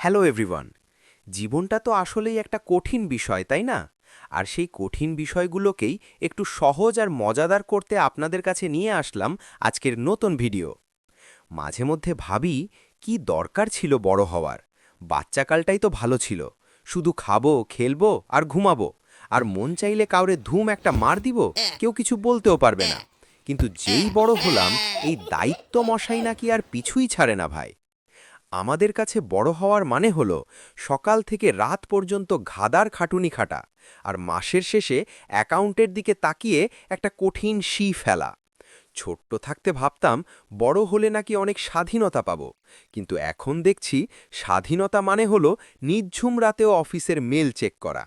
Hello everyone. জীবনটা তো আসলেই একটা কঠিন বিষয়, তাই না? আর সেই কঠিন বিষয়গুলোকেই একটু সহজ আর মজাদার করতে আপনাদের কাছে নিয়ে আসলাম আজকের নতুন ভিডিও। মাঝে মধ্যে ভাবি, কি দরকার ছিল বড় হওয়ার? বাচ্চাকালটাই তো ভালো ছিল। শুধু খাবো, খেলবো আর ঘুমাবো। আর মন চাইলে কাউরে ধুম একটা মার দিব, কেউ কিছু বলতেও পারবে না। কিন্তু যেই বড় হলাম, এই দায়িত্ব মশাই নাকি আর পিছুই ছাড়ে না ভাই। আমাদের কাছে বড় হওয়ার মানে হলো সকাল থেকে রাত পর্যন্ত ঘাদার খাটুনি খাটা, আর মাসের শেষে অ্যাকাউন্টের দিকে তাকিয়ে একটা কঠিন শি ফেলা। ছোট্ট থাকতে ভাবতাম বড় হলে নাকি অনেক স্বাধীনতা পাব, কিন্তু এখন দেখছি স্বাধীনতা মানে হলো নিঝুম রাতেও অফিসের মেল চেক করা।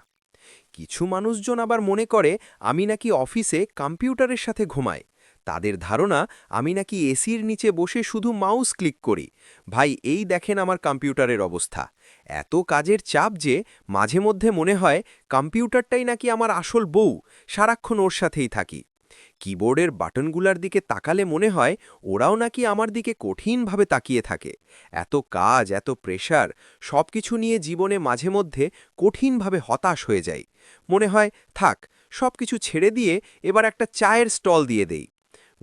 কিছু মানুষজন আবার মনে করে আমি নাকি অফিসে কম্পিউটারের সাথে ঘুমাই। তাদের ধারণা আমি নাকি এসির নিচে বসে শুধু মাউস ক্লিক করি। ভাই, এই দেখেন আমার কম্পিউটারের অবস্থা। এত কাজের চাপ যে মাঝে মধ্যে মনে হয় কম্পিউটারটাই নাকি আমার আসল বউ, সারাক্ষণ ওর সাথেই থাকি। কিবোর্ডের বাটনগুলার দিকে তাকালে মনে হয় ওরাও নাকি আমার দিকে কঠিনভাবে তাকিয়ে থাকে। এত কাজ, এত প্রেশার, সব কিছু নিয়ে জীবনে মাঝে মধ্যে কঠিনভাবে হতাশ হয়ে যাই। মনে হয় থাক, সব কিছু ছেড়ে দিয়ে এবার একটা চায়ের স্টল দিয়ে দেই।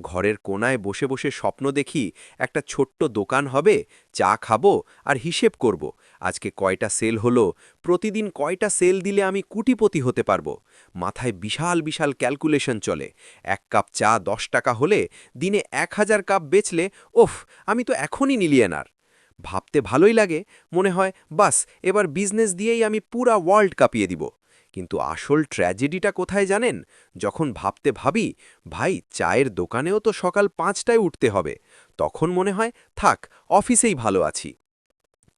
ঘরের কোনায় বসে বসে স্বপ্ন দেখি একটা ছোট্ট দোকান হবে, চা খাবো আর হিসেব করব আজকে কয়টা সেল হলো, প্রতিদিন কয়টা সেল দিলে আমি কোটিপতি হতে পারবো। মাথায় বিশাল বিশাল ক্যালকুলেশন চলে। এক কাপ চা 10 টাকা হলে দিনে 1000 কাপ বেচলে, ওফ, আমি তো এখনই মিলিয়নার। ভাবতে ভালোই লাগে, মনে হয় বাস এবার বিজনেস দিয়েই আমি পুরা ওয়ার্ল্ড কাঁপিয়ে দিব। কিন্তু আসল ট্র্যাজেডিটা কোথায় জানেন? যখন ভাবতে ভাবি ভাই চায়ের দোকানেও তো সকাল 5টায় উঠতে হবে, তখন মনে হয় থাক, অফিসেই ভালো আছি।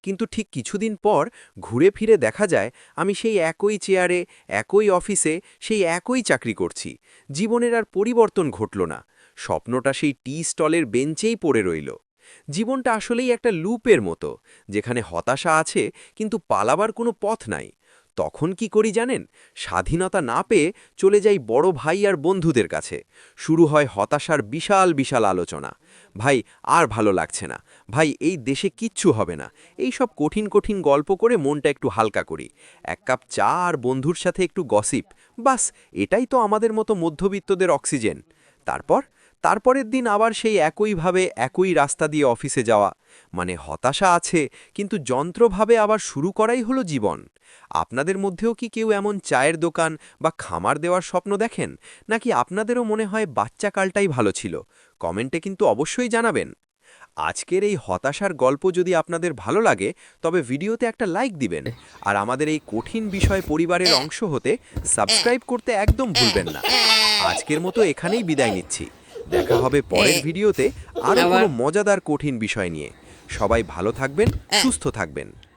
কিন্তু ঠিক কিছুদিন পর ঘুরে ফিরে দেখা যায় আমি সেই একই চেয়ারে, একই অফিসে, সেই একই চাকরি করছি। জীবনের আর পরিবর্তন ঘটল না। স্বপ্নটা সেই টি স্টলের বেঞ্চেই পড়ে রইল। জীবনটা আসলেই একটা লুপের মতো, যেখানে হতাশা আছে কিন্তু পালাবার কোনো পথ নাই। তখন কি করি জানেন? স্বাধীনতা না পেয়ে চলে যাই বড় ভাই আর বন্ধুদের কাছে। শুরু হয় হতাশার বিশাল বিশাল আলোচনা। ভাই, আর ভালো লাগছে না। ভাই, এই দেশে কিচ্ছু হবে না। এই সব কঠিন কঠিন গল্প করে মনটা একটু হালকা করি। এক কাপ চা আর বন্ধুর সাথে একটু গসিপ, বাস এটাই তো আমাদের মতো মধ্যবিত্তদের অক্সিজেন। তারপর তারপরের দিন আবার সেই একইভাবে একই রাস্তা দিয়ে অফিসে যাওয়া। মানে হতাশা আছে, কিন্তু যন্ত্রভাবে আবার শুরু করাই হলো জীবন। আপনাদের মধ্যেও কি কেউ এমন চায়ের দোকান বা খামার দেওয়ার স্বপ্ন দেখেন, নাকি আপনাদেরও মনে হয় বাচ্চাকালটাই ভালো ছিল? কমেন্টে কিন্তু অবশ্যই জানাবেন। আজকের এই হতাশার গল্প যদি আপনাদের ভালো লাগে, তবে ভিডিওতে একটা লাইক দিবেন। আর আমাদের এই কঠিন বিষয় পরিবারের অংশ হতে সাবস্ক্রাইব করতে একদম ভুলবেন না। আজকের মতো এখানেই বিদায় নিচ্ছি। দেখা হবে পরের ভিডিওতে আরও কোনো মজাদার কঠিন বিষয় নিয়ে। সবাই ভালো থাকবেন, সুস্থ থাকবেন।